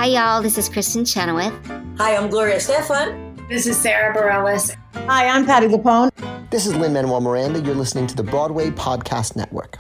Hi, y'all. This is Kristen Chenoweth. Hi, I'm Gloria Stefan. This is Sarah Bareilles. Hi, I'm Patty Lapone. This is Lin-Manuel Miranda. You're listening to the Broadway Podcast Network.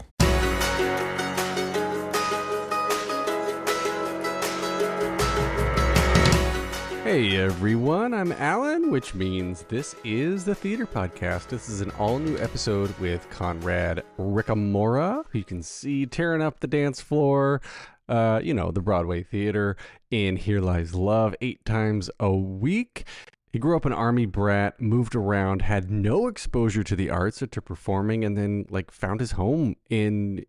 Hey everyone, I'm Alan, which means this is the Theater Podcast. This is an all-new episode with Conrad Ricamora, who you can see tearing up the dance floor, the Broadway theater in Here Lies Love 8 times a week. He grew up an army brat, moved around, had no exposure to the arts or to performing, and then found his home in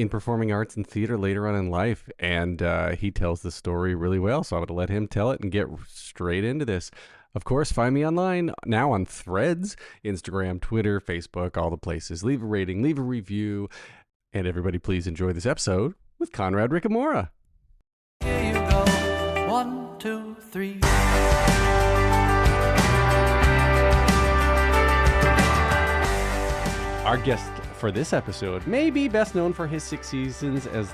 performing arts and theater later on in life. And he tells the story really well, so I'm going to let him tell it and get straight into this. Of course, find me online now on Threads, Instagram, Twitter, Facebook, all the places. Leave a rating, leave a review, and everybody please enjoy this episode with Conrad Ricamora. Here you go. 1, 2, 3. Our guest for this episode may be best known for his 6 seasons as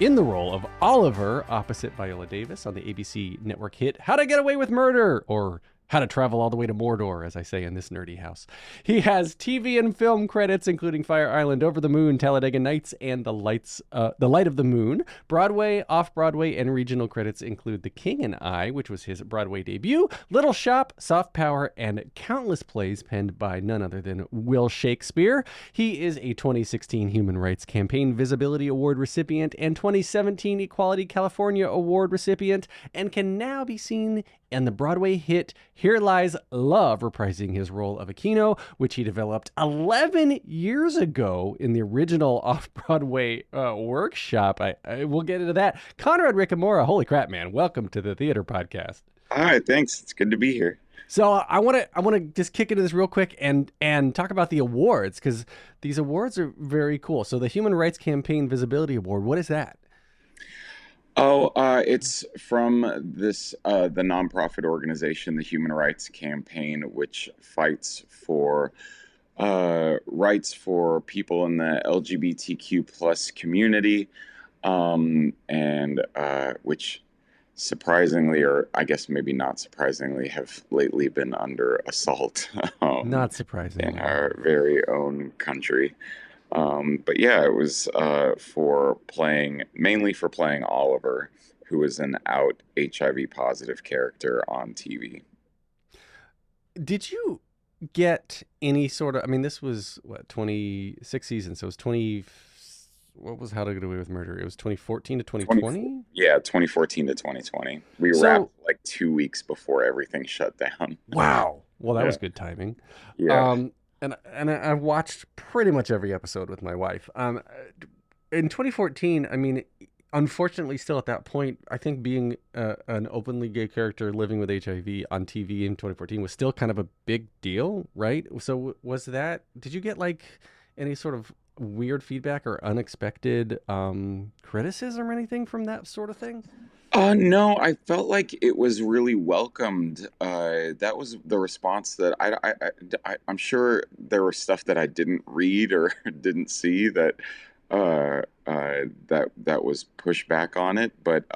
in the role of Oliver opposite Viola Davis on the ABC network hit How to Get Away with Murder, or How to Travel All the Way to Mordor, as I say in this nerdy house. He has TV and film credits, including Fire Island, Over the Moon, Talladega Nights, and The Light of the Moon. Broadway, Off-Broadway, and regional credits include The King and I, which was his Broadway debut, Little Shop, Soft Power, and countless plays penned by none other than Will Shakespeare. He is a 2016 Human Rights Campaign Visibility Award recipient and 2017 Equality California Award recipient, and can now be seen in the Broadway hit Here Lies Love, reprising his role of Aquino, which he developed 11 years ago in the original Off-Broadway workshop. I will get into that. Conrad Ricamora, holy crap, man. Welcome to the Theater Podcast. Hi, thanks. It's good to be here. So I want to just kick into this real quick and talk about the awards, because these awards are very cool. So the Human Rights Campaign Visibility Award, what is that? Oh, it's from the nonprofit organization, the Human Rights Campaign, which fights for rights for people in the LGBTQ plus community, and which surprisingly, or I guess maybe not surprisingly, have lately been under assault. Not surprisingly. In our very own country. But yeah, it was mainly for playing Oliver, who is an out HIV positive character on TV. Did you get any sort of, this was 26 seasons, so it was what was How to Get Away with Murder? It was 2014 to 2020? Yeah, 2014 to 2020. We wrapped 2 weeks before everything shut down. Wow. Well, that was good timing. Yeah. And I watched pretty much every episode with my wife. In 2014, unfortunately, still at that point, I think being an openly gay character living with HIV on TV in 2014 was still kind of a big deal, right? So did you get any sort of weird feedback or unexpected criticism or anything from that sort of thing? No, I felt like it was really welcomed. That was the response that I'm sure there was stuff that I didn't read or didn't see that was pushback on it. But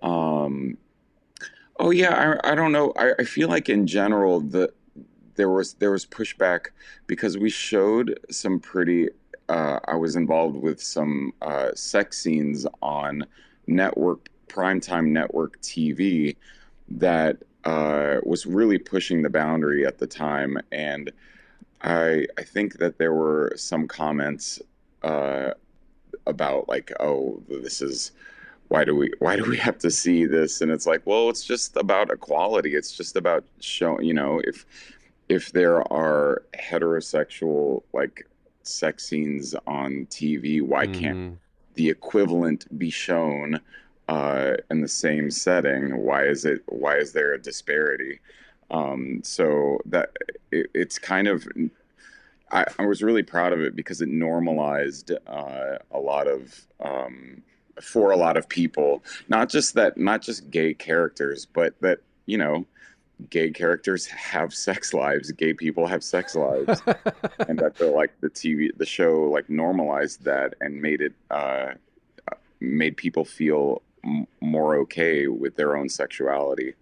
oh yeah, I don't know. I feel like in general there was pushback because we showed some pretty. I was involved with some sex scenes on primetime network TV that was really pushing the boundary at the time, and I think that there were some comments about this is why do we have to see this? And it's well, it's just about equality. It's just about showing, if there are heterosexual sex scenes on TV, why can't the equivalent be shown in the same setting? Why is there a disparity? So that it's kind of, I was really proud of it because it normalized a lot of for a lot of people, not just gay characters, but that gay characters have sex lives, gay people have sex lives. And I feel like the show normalized that and made people feel more okay with their own sexuality.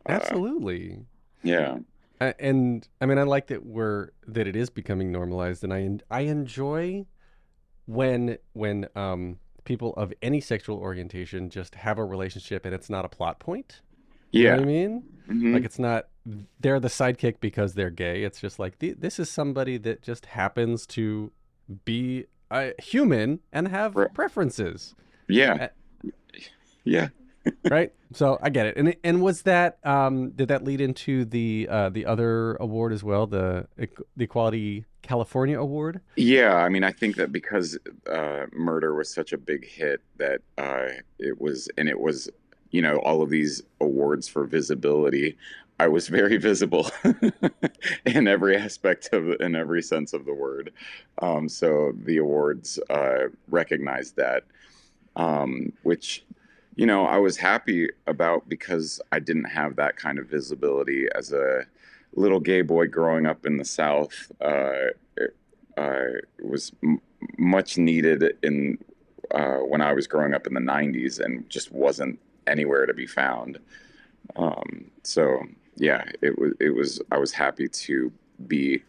Absolutely. Yeah. And I mean, I like that it is becoming normalized, and I enjoy when people of any sexual orientation just have a relationship and it's not a plot point. You know Yeah. what I mean? Hmm. Like, it's not they're the sidekick because they're gay. It's just like this is somebody that just happens to be a human and have Right. preferences. Yeah. Uh, Yeah. Right? So I get it. And was that did that lead into the other award as well, the Equality California Award? Yeah, I mean, I think that because Murder was such a big hit that it was, all of these awards for visibility. I was very visible in every in every sense of the word. So the awards recognized that, which, I was happy about because I didn't have that kind of visibility as a little gay boy growing up in the South. Was much needed in when I was growing up in the '90s, and just wasn't anywhere to be found. So yeah, it was. I was happy to be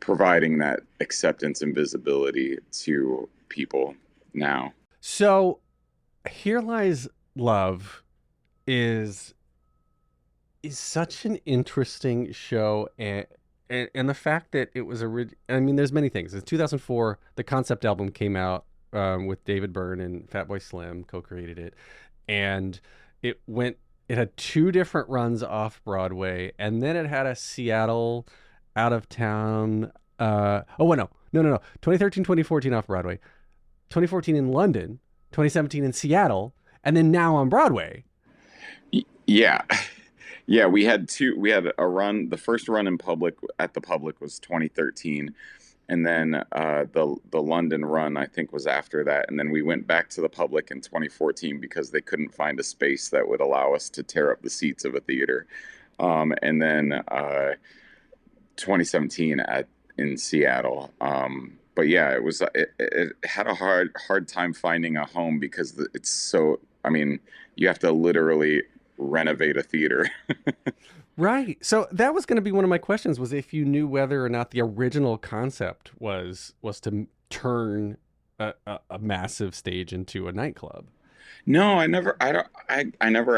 providing that acceptance and visibility to people now. So Here Lies Love is such an interesting show, and the fact that it was I mean, there's many things. In 2004, the concept album came out with David Byrne and Fatboy Slim co-created it, and it had two different runs off Broadway, and then it had a Seattle out of town. Oh, well, no. 2013, 2014 off Broadway, 2014 in London, 2017 in Seattle, and then now on Broadway. Yeah. Yeah, we had a run. The first run in public at the public was 2013, and then the London run, I think, was after that. And then we went back to the public in 2014 because they couldn't find a space that would allow us to tear up the seats of a theater. And then 2017 in Seattle. But yeah, it had a hard time finding a home because it's so. I mean, you have to literally renovate a theater. Right. So that was going to be one of my questions, was if you knew whether or not the original concept was to turn a massive stage into a nightclub. No, I never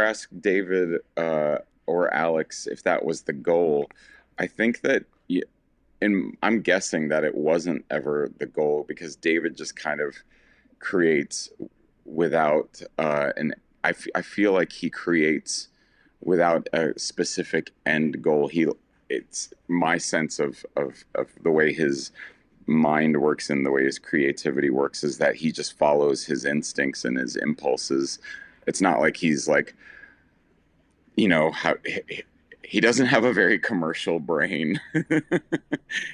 asked David or Alex if that was the goal. I think that, and I'm guessing that it wasn't ever the goal, because David just kind of creates without I feel like he creates without a specific end goal. It's my sense of the way his mind works and the way his creativity works is that he just follows his instincts and his impulses. It's not like he's like, he doesn't have a very commercial brain.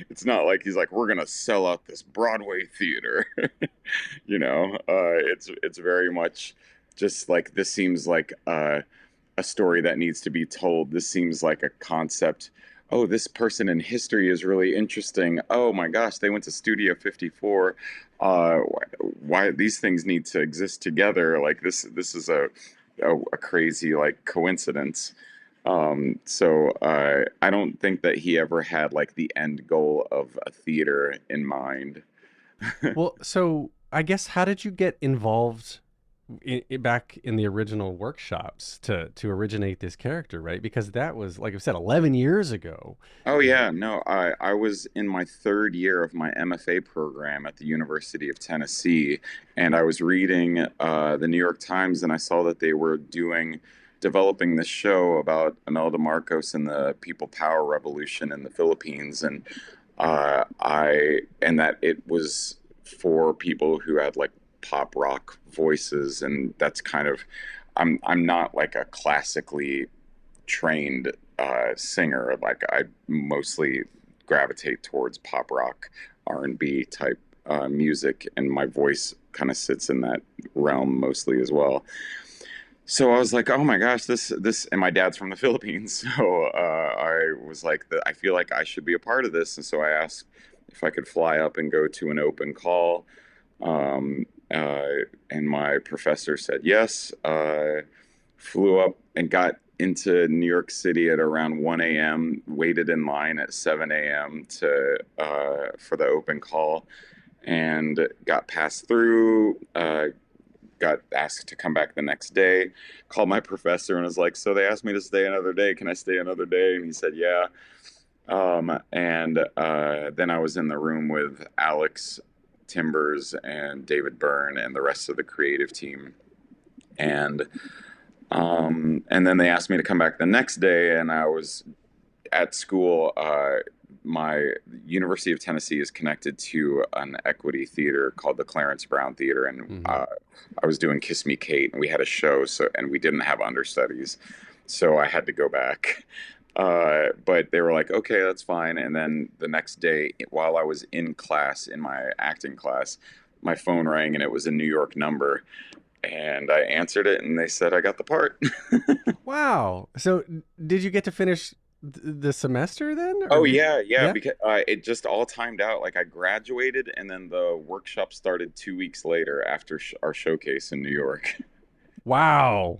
It's not like he's like, we're gonna sell out this Broadway theater. It's very much just like, this seems like a story that needs to be told. This seems like a concept. Oh, this person in history is really interesting. Oh my gosh, they went to Studio 54. Why these things need to exist together? Like this is a crazy like coincidence. So I don't think that he ever had like the end goal of a theater in mind. Well, so I guess, how did you get involved back in the original workshops to originate this character, right? Because that was, like I said, 11 years ago. Oh yeah, no, I was in my third year of my MFA program at the University of Tennessee, and I was reading the New York Times, and I saw that they were developing this show about Imelda Marcos and the People Power Revolution in the Philippines, and that it was for people who had like pop rock voices, and that's kind of, I'm not like a classically trained singer. Like, I mostly gravitate towards pop rock, R&B type music, and my voice kind of sits in that realm mostly as well. So I was like, oh my gosh, this, and my dad's from the Philippines, so I was like, I feel like I should be a part of this, and so I asked if I could fly up and go to an open call. and my professor said yes. Flew up and got into New York City at around 1 a.m., waited in line at 7 a.m. to for the open call, and got passed through. Got asked to come back the next day. Called my professor and was like, "So they asked me to stay another day. Can I stay another day?" And he said, "Yeah." Then I was in the room with Alex Timbers and David Byrne and the rest of the creative team. And then they asked me to come back the next day, and I was at school. My University of Tennessee is connected to an equity theater called the Clarence Brown Theater, and I was doing Kiss Me Kate, and we had a show, and we didn't have understudies, so I had to go back. But they were like, "Okay, that's fine." And then the next day, while I was in class, in my acting class, my phone rang, and it was a New York number. And I answered it, and they said I got the part. Wow. So did you get to finish the semester then? Oh, yeah. Because it just all timed out. Like I graduated, and then the workshop started 2 weeks later after our showcase in New York. Wow.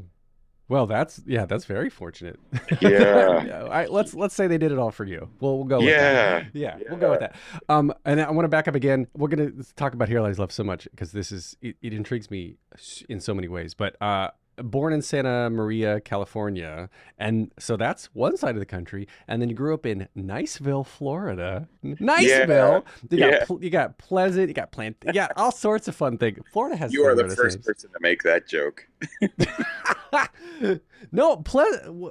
Well, that's very fortunate. Yeah. Let's say they did it all for you. We'll go with that. Yeah, we'll go with that. And I want to back up again. We're going to talk about Here Lies Love so much because it intrigues me in so many ways. But born in Santa Maria, California, and so that's one side of the country. And then you grew up in Niceville, Florida. Niceville. You got Pleasant. You got Plant. You got all sorts of fun things. Florida has. You are the first person to make that joke. No,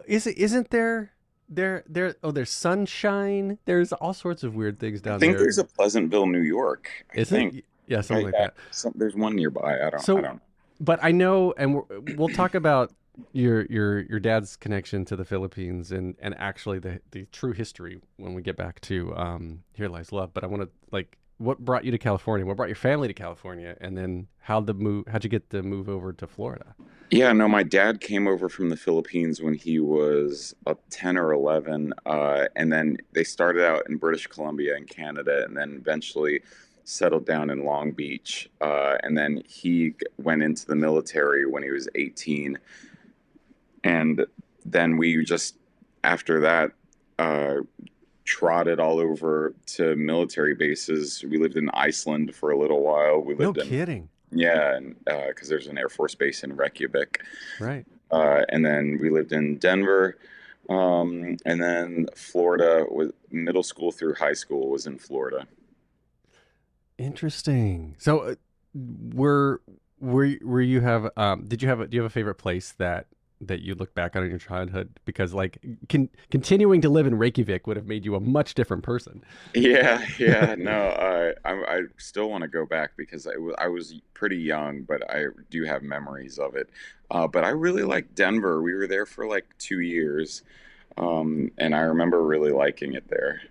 isn't there? There's Sunshine. There's all sorts of weird things down there. I think there's a Pleasantville, New York. I think. Yeah, something like that. There's one nearby. I don't know. But I know, and we'll talk about your dad's connection to the Philippines and actually the true history when we get back to Here Lies Love. But I want to what brought you to California? What brought your family to California? And then how'd you get to move over to Florida? Yeah, no, my dad came over from the Philippines when he was 10 or 11. And then they started out in British Columbia and Canada, and then eventually settled down in Long Beach. And then he went into the military when he was 18. And then we just, after that, trotted all over to military bases. We lived in Iceland for a little while. No kidding. Yeah, and because there's an Air Force base in Reykjavik. Right. And then we lived in Denver. And then Florida, was middle school through high school was in Florida. Interesting. So do you have a favorite place that you look back on in your childhood? Because continuing to live in Reykjavik would have made you a much different person. Yeah. No, I still want to go back because I was pretty young, but I do have memories of it. But I really like Denver. We were there for 2 years, and I remember really liking it there.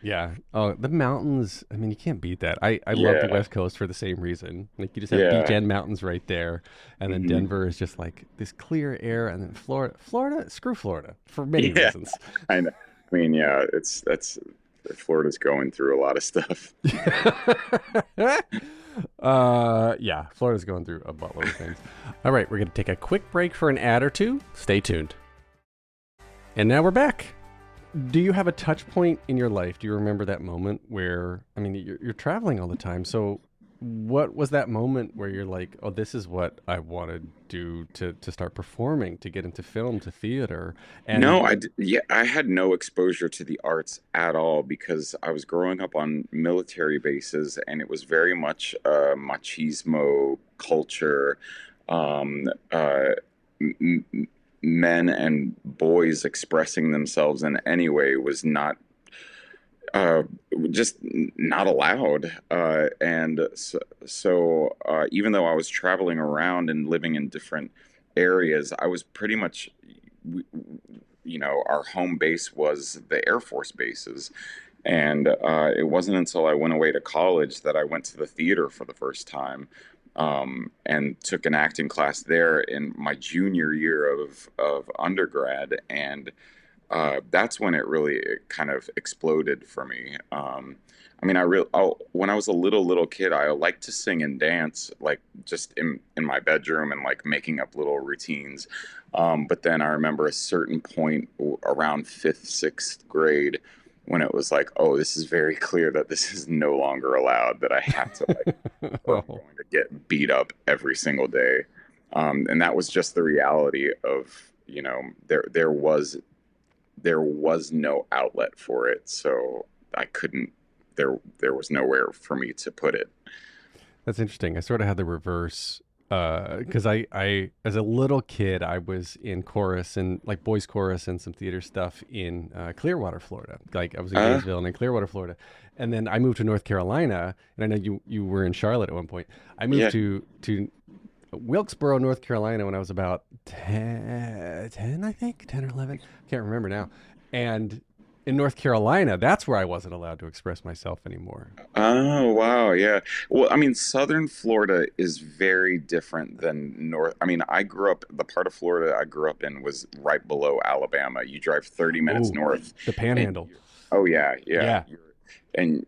Yeah. Oh, the mountains. I mean, you can't beat that. I love the West Coast for the same reason. You just have beach and mountains right there. And then Denver is just this clear air. And then Florida, screw Florida for many reasons. I know. I mean, yeah, Florida's going through a lot of stuff. Florida's going through a buttload of things. All right, we're going to take a quick break for an ad or two. Stay tuned. And now we're back. Do you have a touch point in your life? Do you remember that moment where, I mean, you're traveling all the time. So what was that moment where you're like, oh, this is what I want to do to start performing, to get into film, to theater? And no, I had no exposure to the arts at all because I was growing up on military bases, and it was very much machismo culture. Men and boys expressing themselves in any way was not just not allowed. And so even though I was traveling around and living in different areas, I was pretty much, our home base was the Air Force bases. And it wasn't until I went away to college that I went to the theater for the first time. And took an acting class there in my junior year of undergrad, and that's when it kind of exploded for me. I mean, when I was a little kid, I liked to sing and dance, like just in my bedroom and like making up little routines. But then I remember a certain point around fifth, sixth grade when it was like, oh, this is very clear that this is no longer allowed, that I have to like, or I'm Oh. going to get beat up every single day. And that was just the reality of, there was no outlet for it, so I couldn't. There was nowhere for me to put it. That's interesting. I sort of had the reverse because I as a little kid I was in chorus and like boys chorus and some theater stuff in Clearwater, Florida. Like I was in Gainesville and in Clearwater, Florida, and then I moved to North Carolina. And I know you were in Charlotte at one point. I moved Yeah. to Wilkesboro, North Carolina when I was about 10, I think 10 or 11. Can't remember now. And in North Carolina, that's where I wasn't allowed to express myself anymore. Oh, wow. Yeah. Well, I mean, Southern Florida is very different than North. I mean, the part of Florida I grew up in was right below Alabama. You drive 30 minutes Oh, north. the Panhandle. Oh, yeah. Yeah. Yeah. And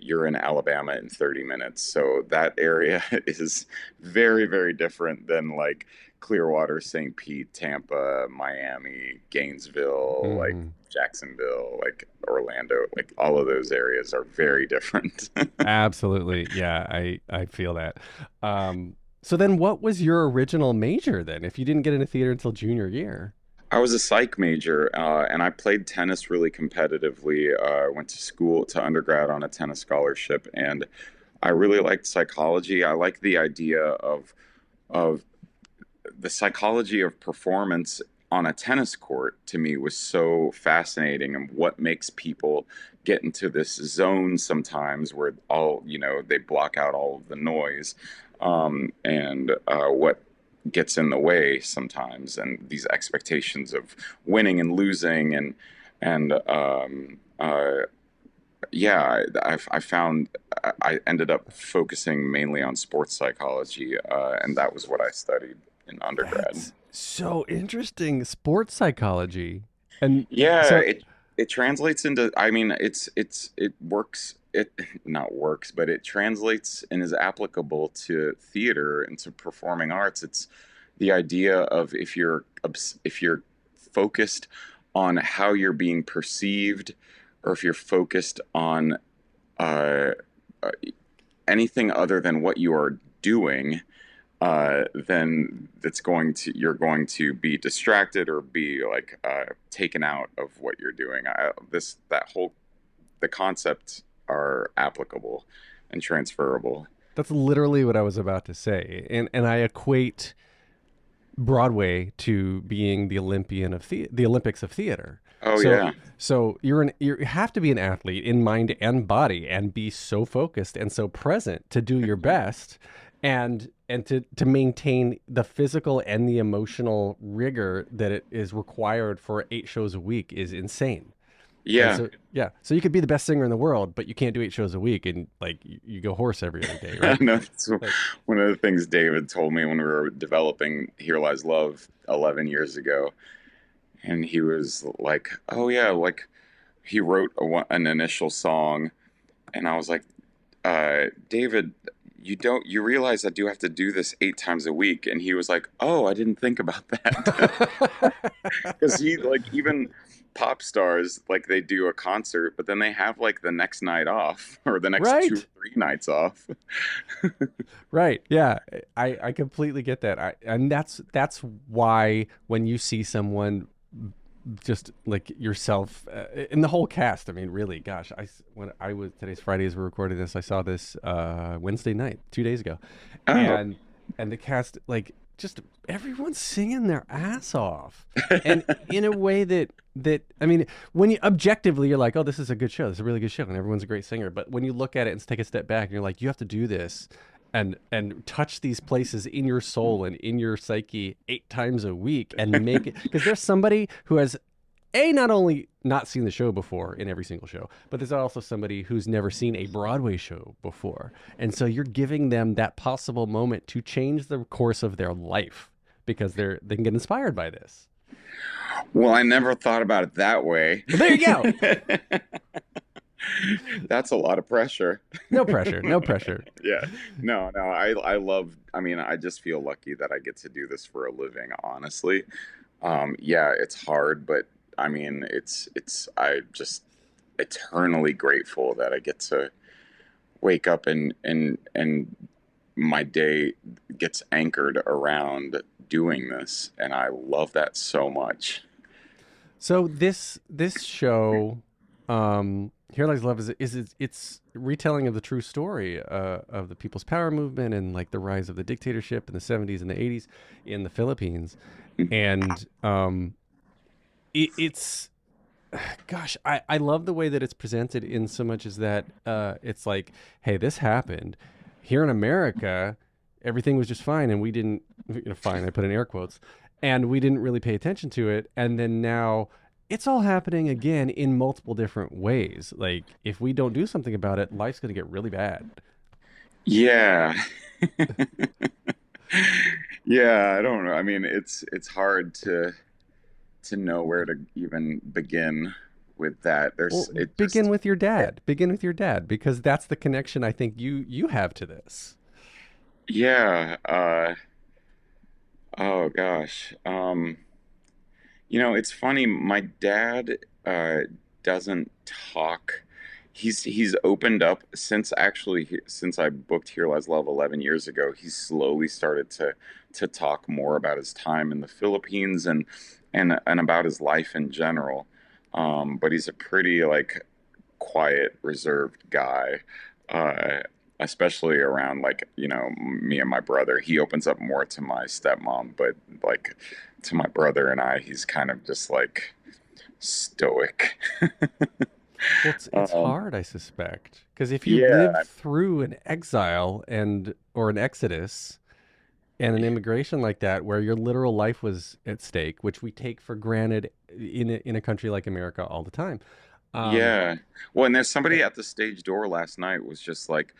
you're in Alabama in 30 minutes. So that area is very, very different than like Clearwater, St. Pete, Tampa, Miami, Gainesville, like Mhm. Jacksonville, like Orlando, like all of those areas are very different. Absolutely. Yeah, I feel that. So then what was your original major then if you didn't get into theater until junior year? I was a psych major, and I played tennis really competitively. Went to school to undergrad on a tennis scholarship, and I really liked psychology. I like the idea of the psychology of performance on a tennis court. To me was so fascinating, and what makes people get into this zone sometimes where they block out all of the noise, and what gets in the way sometimes, and these expectations of winning and losing, and yeah, I found I ended up focusing mainly on sports psychology, and that was what I studied in undergrad. That's so interesting. Sports psychology. And Yeah, so it translates into, I mean, it works, it not works, but it translates and is applicable to theater and to performing arts. It's the idea of if you're focused on how you're being perceived, or if you're focused on uh, uh, anything other than what you are doing, then you're going to be distracted or be like taken out of what you're doing. The concepts are applicable and transferable. that's literally what I was about to say. And I equate Broadway to being the the Olympics of theater. Oh So yeah, you have to be an athlete in mind and body and be so focused and so present to do your best and to maintain the physical and the emotional rigor that it is required for 8 shows a week is insane. And yeah. so so you could be the best singer in the world, but you can't do 8 shows a week and like you go hoarse every other day, I right? know that's Like, one of the things David told me when we were developing Here Lies Love 11 years ago. And he was like, "Oh yeah, like he wrote an initial song," and I was like, "David, you realize I do have to do this 8 times a week?" And he was like, "Oh, I didn't think about that," because he like even pop stars like they do a concert, but then they have like the next night off or the next two or right. three nights off. Right. Yeah. I completely get that. And that's why when you see someone just like yourself and the whole cast, I mean, really, gosh, today's Friday as we're recording this, I saw this Wednesday night, 2 days ago. Oh, And the cast, like, just everyone's singing their ass off. And in a way that I mean, when you objectively you're like, oh, this is a good show. This is a really good show and everyone's a great singer. But when you look at it and take a step back and you're like, you have to do this and touch these places in your soul and in your psyche 8 times a week and make it, because there's somebody who has not only not seen the show before in every single show, but there's also somebody who's never seen a Broadway show before. And so you're giving them that possible moment to change the course of their life because they can get inspired by this. Well, I never thought about it that way. Well, there you go. That's a lot of pressure. No pressure. No pressure. Yeah. No, no, I love, I mean, I just feel lucky that I get to do this for a living, honestly. Yeah, it's hard, but I mean, I just eternally grateful that I get to wake up and my day gets anchored around doing this, and I love that so much. So this show, Here Lies Love, it's retelling of the true story of the People's Power movement and like the rise of the dictatorship in the 70s and the 80s in the Philippines, and it's gosh, I love the way that it's presented in so much as that it's like, hey, this happened here in America, everything was just fine, and we didn't, fine, I put in air quotes, and we didn't really pay attention to it, and then now it's all happening again in multiple different ways. Like, if we don't do something about it, life's going to get really bad. Yeah. Yeah, I don't know. I mean, it's hard to know where to even begin with that. Begin with your dad. Begin with your dad, because that's the connection I think you have to this. Yeah. Oh gosh. It's funny. My dad doesn't talk. He's opened up since I booked Here Lies Love 11 years ago. He's slowly started to talk more about his time in the Philippines and about his life in general. But he's a pretty like quiet, reserved guy. Especially around like, me and my brother. He opens up more to my stepmom, but like to my brother and I, he's kind of just like stoic. Well, it's hard, I suspect, because if you live through an exile or an exodus and an immigration like that, where your literal life was at stake, which we take for granted in a country like America all the time. Yeah. Well, and there's somebody at the stage door last night was just like,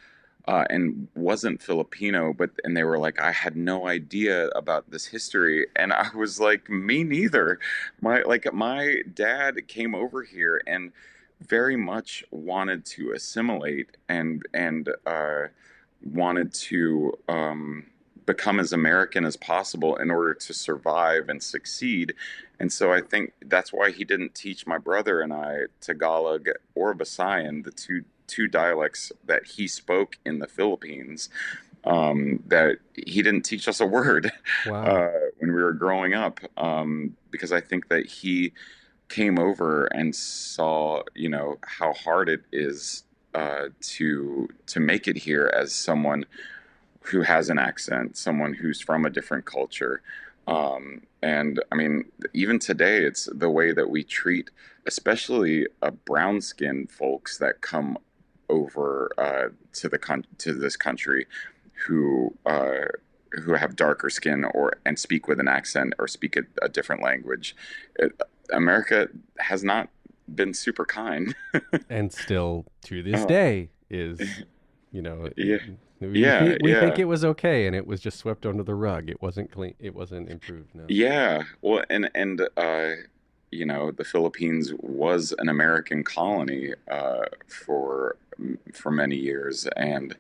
and wasn't Filipino, and they were like, I had no idea about this history, and I was like, me neither. My dad came over here and very much wanted to assimilate and wanted to become as American as possible in order to survive and succeed. And so I think that's why he didn't teach my brother and I Tagalog or Visayan, the two dialects that he spoke in the Philippines, that he didn't teach us a word. Wow. When we were growing up, because I think that he came over and saw, how hard it is to make it here as someone who has an accent, someone who's from a different culture. And I mean, even today, it's the way that we treat, especially brown-skinned folks that come over to this country, who have darker skin and speak with an accent or speak a different language. America has not been super kind, and still to this day is, yeah. We think it was okay, and it was just swept under the rug. It wasn't clean. It wasn't improved. No. Yeah. Well, and the Philippines was an American colony for many years, and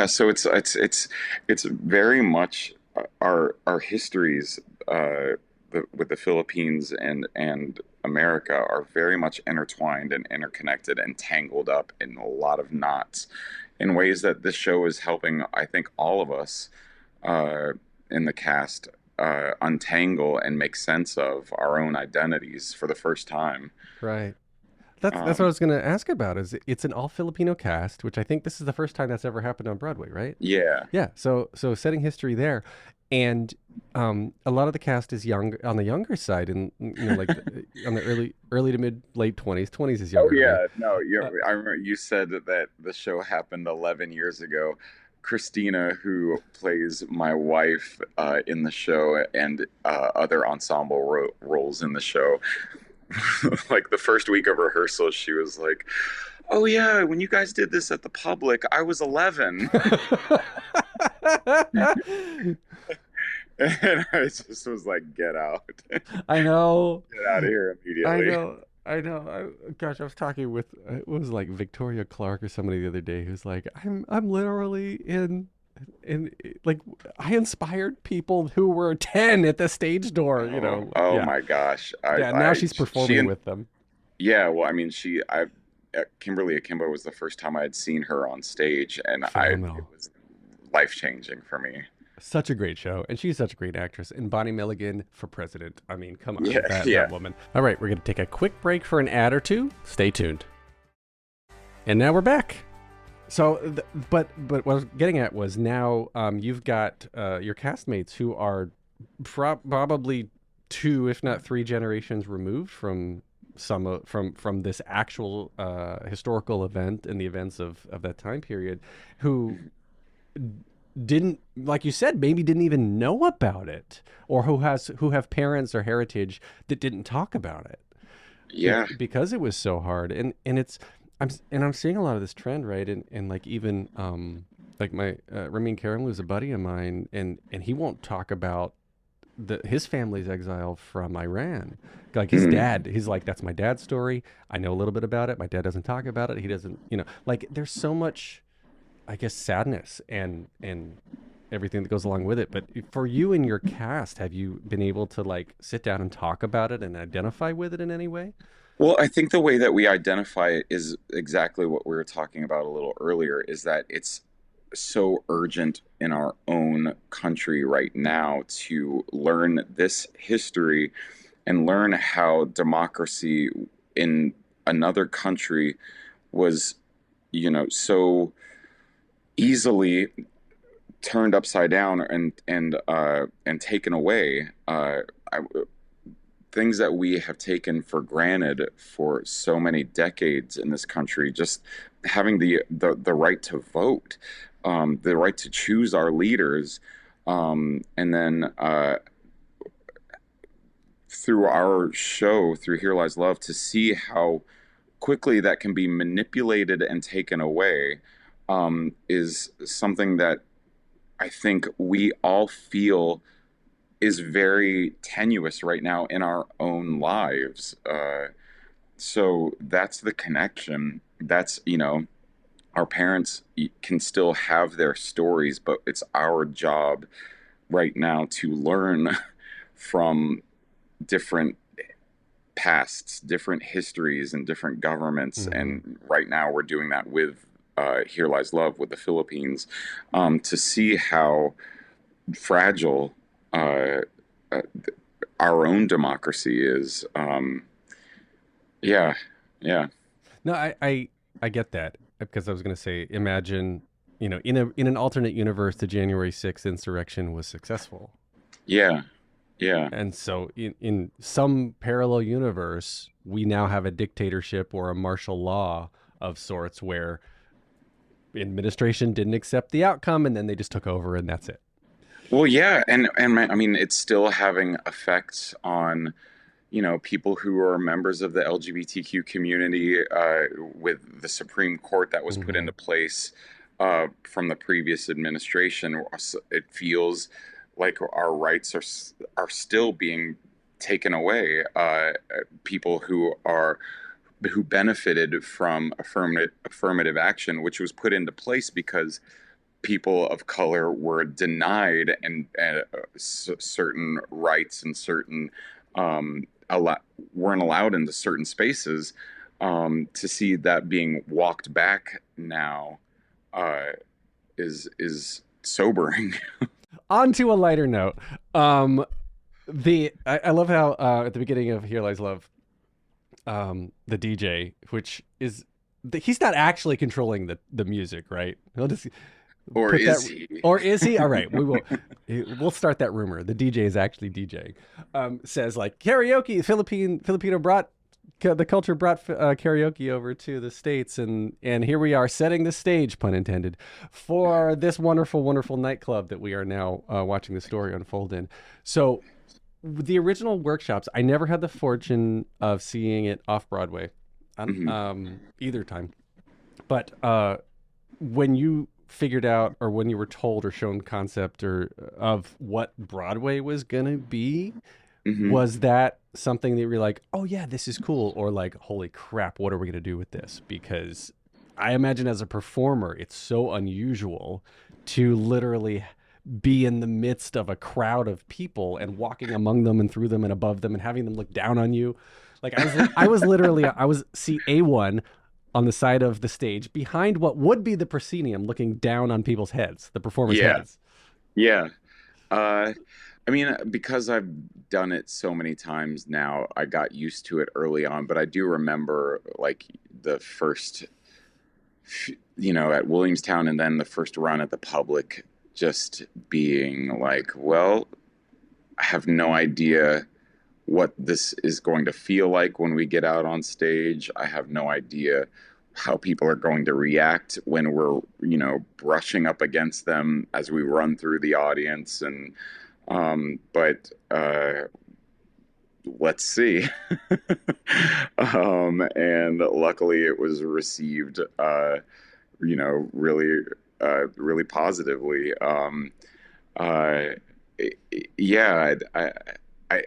so it's very much our histories with the Philippines and America are very much intertwined and interconnected and tangled up in a lot of knots, in ways that this show is helping, I think, all of us in the cast untangle and make sense of our own identities for the first time. Right. That's what I was going to ask about. Is it's an all-Filipino cast, which I think this is the first time that's ever happened on Broadway, right? Yeah. Yeah. So setting history there, and a lot of the cast is young, on the younger side, and like on the early to mid late 20s. 20s is younger. Oh yeah. Right? No. I remember you said that the show happened 11 years ago. Christina, who plays my wife in the show and other ensemble roles in the show, like the first week of rehearsal, she was like, "Oh yeah, when you guys did this at the Public, I was 11." And I just was like, get out. I know. Get out of here I immediately. know. I know. Gosh, I was talking with it was like Victoria Clark or somebody the other day who's like, I'm literally in like I inspired people who were 10 at the stage door, you know. Oh Yeah. my gosh. Yeah, now she's performing with them. Yeah, well, I mean, Kimberly Akimbo was the first time I had seen her on stage, and it Phenomenal. was life-changing for me. Such a great show, and she's such a great actress. And Bonnie Milligan for president. I mean, come on, Yeah, that woman. All right, we're going to take a quick break for an ad or two. Stay tuned. And now we're back. So, but what I was getting at was now you've got your castmates who are probably 2, if not 3 generations removed from from this actual historical event and the events of that time period, who didn't, like you said, maybe didn't even know about it, or who have parents or heritage that didn't talk about it. Yeah. Because it was so hard. And it's I'm seeing a lot of this trend, right? And like even like my Ramin Karimloo is a buddy of mine, and he won't talk about his family's exile from Iran. Like his dad, he's like, that's my dad's story. I know a little bit about it. My dad doesn't talk about it. He doesn't, like there's so much, I guess, sadness and everything that goes along with it. But for you and your cast, have you been able to like sit down and talk about it and identify with it in any way? Well, I think the way that we identify it is exactly what we were talking about a little earlier, is that it's so urgent in our own country right now to learn this history and learn how democracy in another country was, so easily turned upside down and taken away. Things that we have taken for granted for so many decades in this country, just having the right to vote, the right to choose our leaders, and then through our show, through Here Lies Love, to see how quickly that can be manipulated and taken away, is something that I think we all feel is very tenuous right now in our own lives. So that's the connection. That's, our parents can still have their stories, but it's our job right now to learn from different pasts, different histories, and different governments. And right now we're doing that with Here Lies Love with the Philippines, to see how fragile our own democracy is. Yeah. No, I get that, because I was going to say, imagine, in an alternate universe, the January 6th insurrection was successful. Yeah. And so in some parallel universe, we now have a dictatorship or a martial law of sorts where administration didn't accept the outcome and then they just took over and that's it. Well, yeah, and I mean, it's still having effects on, people who are members of the LGBTQ community, with the Supreme Court that was put into place from the previous administration. It feels like our rights are still being taken away. People who benefited from affirmative action, which was put into place because people of color were denied and certain rights and certain weren't allowed into certain spaces. To see that being walked back now is sobering. On to a lighter note. I love how at the beginning of Here Lies Love, the DJ, which is he's not actually controlling the music, right? He'll just Or is he? Or is he? All right, we'll start that rumor. The DJ is actually DJing. Says like karaoke. Filipino brought the culture brought karaoke over to the States, and here we are setting the stage, pun intended, for this wonderful nightclub that we are now watching the story unfold in. So the original workshops, I never had the fortune of seeing it off Broadway, either time. But when you figured out, or when you were told or shown concept or of what Broadway was gonna be, was that something that you were like, oh yeah, this is cool, or like, holy crap, what are we gonna do with this? Because I imagine as a performer, it's so unusual to literally be in the midst of a crowd of people and walking among them and through them and above them and having them look down on you. Like I was literally, I was seat A1 on the side of the stage behind what would be the proscenium, looking down on people's heads, the performers' heads. Yeah. I mean, because I've done it so many times now, I got used to it early on, but I do remember like the first, at Williamstown, and then the first run at the Public, just being like, well, I have no idea what this is going to feel like when we get out on stage. I have no idea how people are going to react when we're, brushing up against them as we run through the audience. And, but let's see. And luckily it was received, really, really positively. Yeah,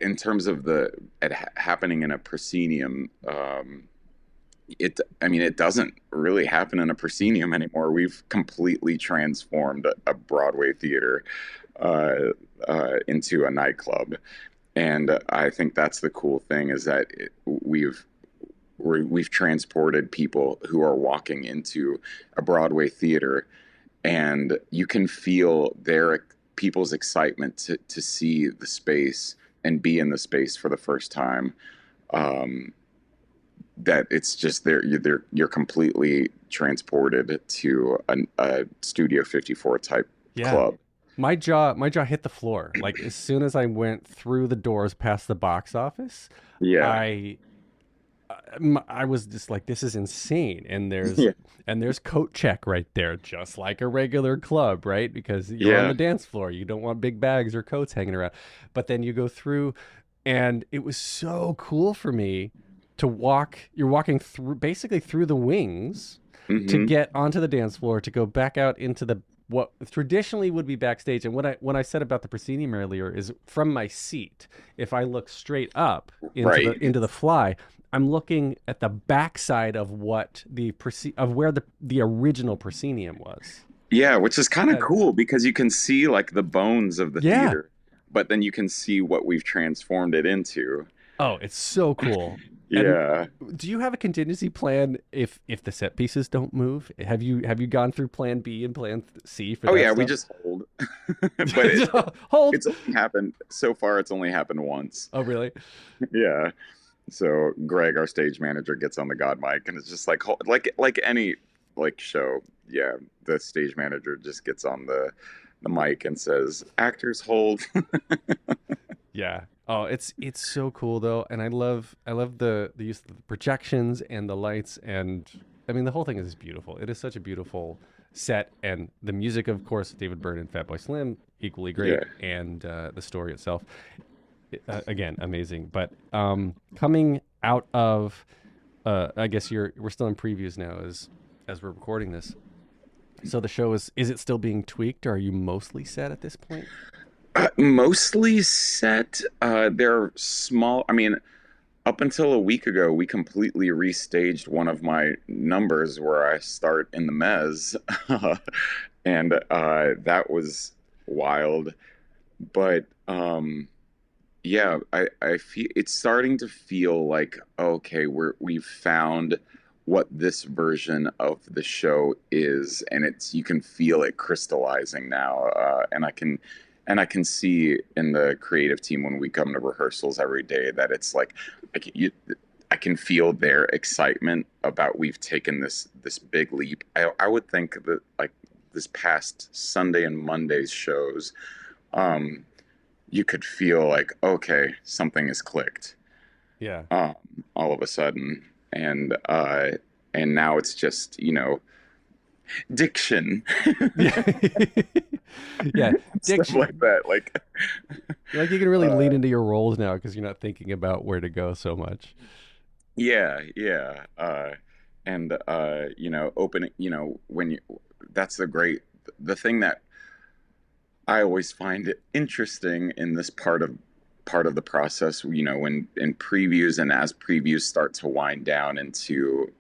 in terms of it happening in a proscenium, it doesn't really happen in a proscenium anymore. We've completely transformed a Broadway theater into a nightclub, and I think that's the cool thing, is that we've transported people who are walking into a Broadway theater, and you can feel people's excitement to see the space and be in the space for the first time. That it's just you're completely transported to a Studio 54 type club. My jaw hit the floor. Like as soon as I went through the doors past the box office, I was just like, this is insane. And there's coat check right there, just like a regular club, right? Because you're on the dance floor. You don't want big bags or coats hanging around. But then you go through, and it was so cool for me to walk. You're walking basically through the wings to get onto the dance floor, to go back out into what traditionally would be backstage. And when I said about the proscenium earlier, is from my seat, if I look straight up into the fly, I'm looking at the backside of where the original proscenium was. Yeah, which is kind of cool, because you can see like the bones of the theater, but then you can see what we've transformed it into. Oh, it's so cool. Yeah. And do you have a contingency plan if the set pieces don't move? Have you gone through plan B and plan C for that? Oh yeah, stuff? we just hold. But hold. It's only happened so far. It's only happened once. Oh really? Yeah. So Greg, our stage manager, gets on the God mic, and it's just like any show. Yeah, the stage manager just gets on the mic and says, "Actors hold." Yeah. Oh, it's so cool though, and I love the use of the projections and the lights, and I mean the whole thing is beautiful. It is such a beautiful set, and the music, of course, David Byrne and Fatboy Slim, equally great, and the story itself, again, amazing. But coming out of, I guess we're still in previews now as we're recording this. So the show is it still being tweaked, or are you mostly set at this point? Mostly set. They're small. I mean, up until a week ago, we completely restaged one of my numbers where I start in the mezz, and that was wild. But yeah, I feel it's starting to feel like, okay, we've found what this version of the show is, and you can feel it crystallizing now, and I can see in the creative team when we come to rehearsals every day that it's like I can feel their excitement about we've taken this big leap. I would think that like this past Sunday and Monday's shows, you could feel like, okay, something has clicked. Yeah. All of a sudden, and now it's just diction. Yeah, diction. Stuff like that. Like you can really lean into your roles now because you're not thinking about where to go so much. Yeah. And opening, that's the great the thing that I always find it interesting in this part of the process, when in previews and as previews start to wind down into,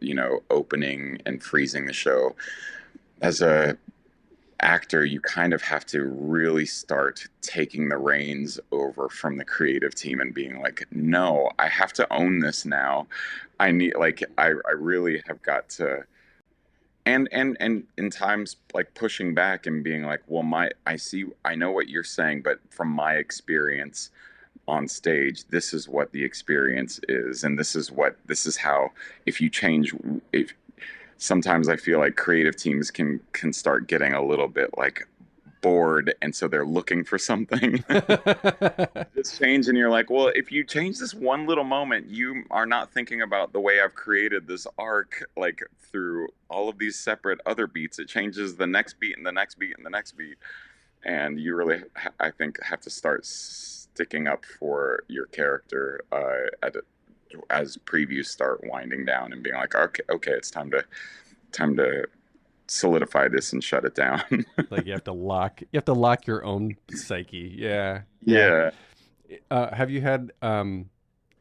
opening and freezing the show, as a actor, you kind of have to really start taking the reins over from the creative team and being like, no, I have to own this now. I need, like, I really have got to, and in times like pushing back and being like, well, I know what you're saying, but from my experience on stage, this is what the experience is, and this is how, if you change, if sometimes I feel like creative teams can start getting a little bit like bored, and so they're looking for something just change, and you're like, well, if you change this one little moment, you are not thinking about the way I've created this arc, like through all of these separate other beats. It changes the next beat and the next beat and the next beat, and you really I think have to start sticking up for your character as previews start winding down and being like, okay, it's time to solidify this and shut it down. Like you have to lock your own psyche. Yeah. Have you had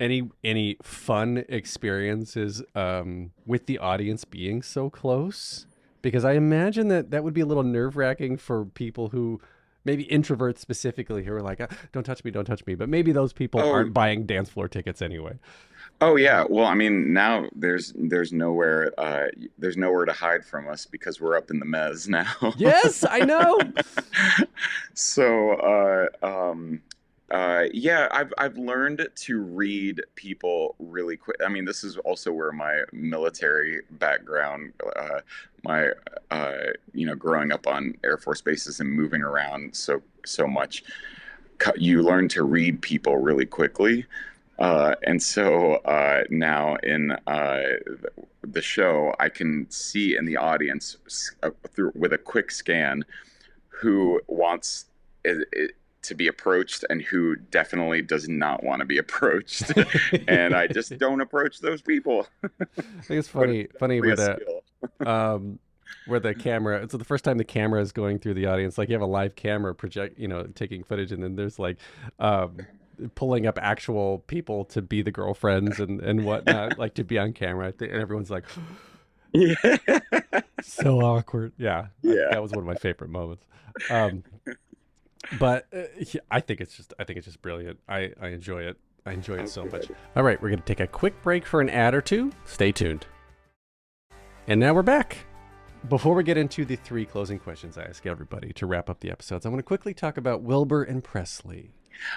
any fun experiences with the audience being so close? Because I imagine that would be a little nerve-wracking for people who, maybe introverts specifically, who are like, don't touch me, but maybe those people aren't buying dance floor tickets anyway. Oh yeah, well, I mean, now there's nowhere to hide from us because we're up in the mezz now. Yes, I know. So yeah, I've learned to read people really quick. I mean, this is also where my military background, growing up on Air Force bases and moving around so much, you learn to read people really quickly. And so now in the show, I can see in the audience with a quick scan who wants it to be approached and who definitely does not want to be approached. And I just don't approach those people. I think it's funny where the camera, so the first time the camera is going through the audience, like you have a live camera taking footage, and then there's like pulling up actual people to be the girlfriends and whatnot, like to be on camera, and everyone's like, yeah, so awkward. Yeah. That was one of my favorite moments. But I think it's just brilliant. I enjoy it. I enjoy it so much. All right, we're going to take a quick break for an ad or two. Stay tuned. And now we're back. Before we get into the 3 closing questions I ask everybody to wrap up the episodes, I want to quickly talk about Wilbur and Presley.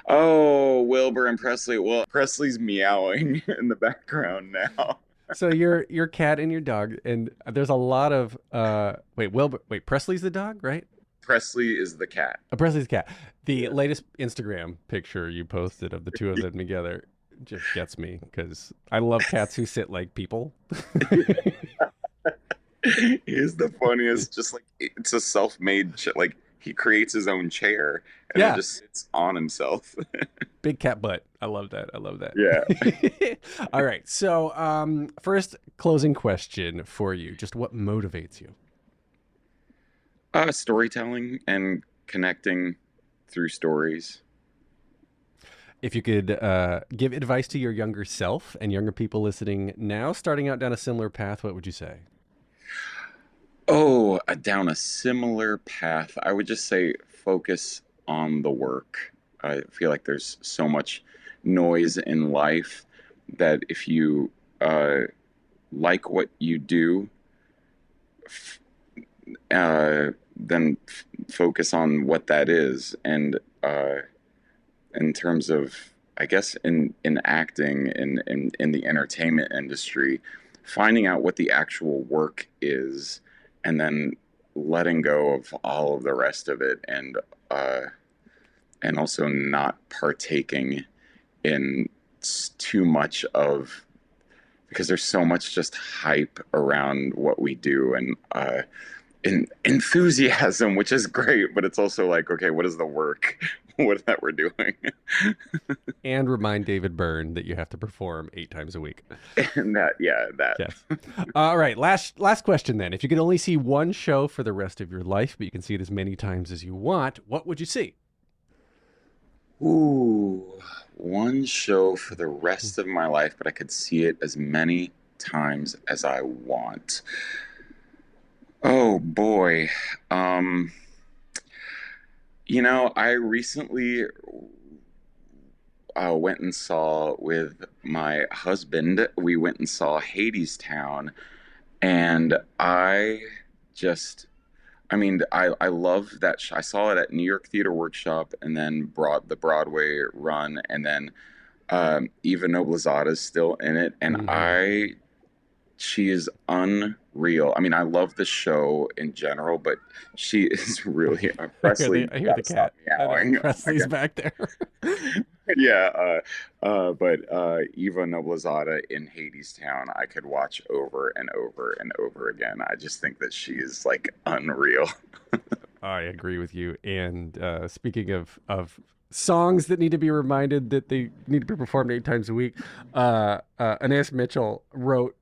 Oh, Wilbur and Presley. Well, Presley's meowing in the background now. So your cat and your dog, and there's a lot of Presley's the dog, right? Presley is the cat. Presley's the cat. The latest Instagram picture you posted of the two of them together just gets me, because I love cats who sit like people. He's the funniest. Just like, it's a self-made like he creates his own chair and it just sits on himself. Big cat butt. I love that. Yeah. All right. So first closing question for you. Just what motivates you? Storytelling and connecting through stories. If you could give advice to your younger self and younger people listening now, starting out down a similar path, what would you say? Oh, down a similar path. I would just say focus on the work. I feel like there's so much noise in life that if you like what you do, then focus on what that is. And in terms of, I guess, in acting, in the entertainment industry, finding out what the actual work is, and then letting go of all of the rest of it, and also not partaking in too much of, because there's so much just hype around what we do, and enthusiasm, which is great, but it's also like, okay, what is the work? that we're doing. And remind David Byrne that you have to perform 8 times a week. And that. Yes. All right. Last question then. If you could only see one show for the rest of your life, but you can see it as many times as you want, what would you see? Ooh, one show for the rest of my life, but I could see it as many times as I want. Oh boy. I recently went and saw with my husband, we went and saw Hadestown, and I love that. I saw it at New York Theater Workshop, and then the Broadway run, and then Eva Noblezada is still in it, and she is unreal. I mean, I love the show in general, but she is really Presley. I hear the cat. Presley's back there. Yeah, but Eva Noblezada in Hadestown, I could watch over and over and over again. I just think that she is like unreal. I agree with you. And speaking of songs that need to be reminded that they need to be performed 8 times a week, Anais Mitchell wrote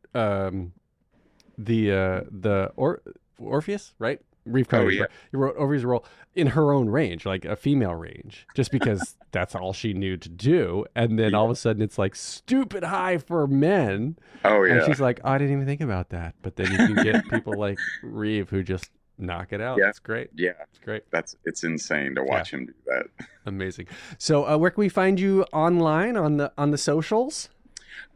Orpheus, right? Reeve Carter. Yeah. He wrote Orpheus' role in her own range, like a female range, just because that's all she knew to do. And then all of a sudden it's like stupid high for men. Oh yeah. And she's like, I didn't even think about that. But then you can get people like Reeve who just knock it out. Yeah. It's great. Yeah. It's great. It's insane to watch him do that. Amazing. So where can we find you online on the socials?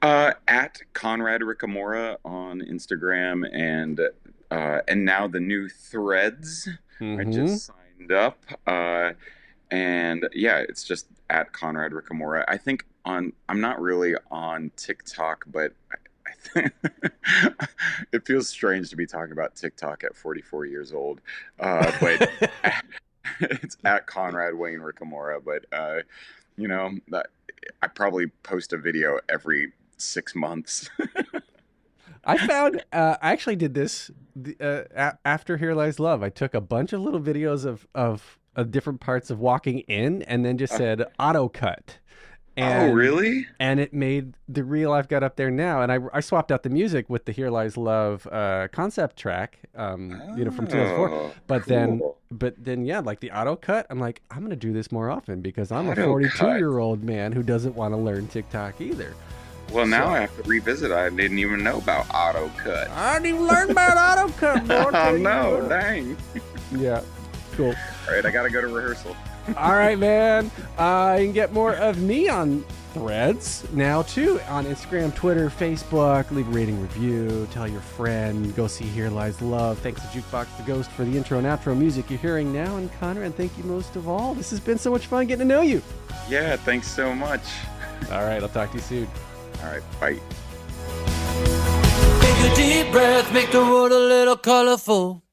At Conrad Ricamora on Instagram, and now the new Threads. I just signed up, and yeah, it's just at Conrad Ricamora. I think I'm not really on TikTok, but I think it feels strange to be talking about TikTok at 44 years old. But it's at Conrad Wayne Ricamora. But that I probably post a video every 6 months. I found I actually did this after Here Lies Love. I took a bunch of little videos of different parts of walking in, and then just said auto cut. And, oh, really? And it made the reel I've got up there now. And I swapped out the music with the Here Lies Love concept track, from 2004. But cool. then, yeah, like the auto cut, I'm like, I'm going to do this more often because I'm a Auto 42-year-old man who doesn't want to learn TikTok either. Well, now I have to revisit. I didn't even know about AutoCut. I didn't even learn about AutoCut, boy. Oh, no, dang. Yeah, cool. All right, I got to go to rehearsal. All right, man. You can get more of me on Threads now, too, on Instagram, Twitter, Facebook. Leave a rating, review, tell your friend. Go see Here Lies Love. Thanks to Jukebox the Ghost for the intro and outro music you're hearing now. And Conrad, thank you most of all. This has been so much fun getting to know you. Yeah, thanks so much. All right, I'll talk to you soon. All right, bye. Take a deep breath, make the world a little colorful.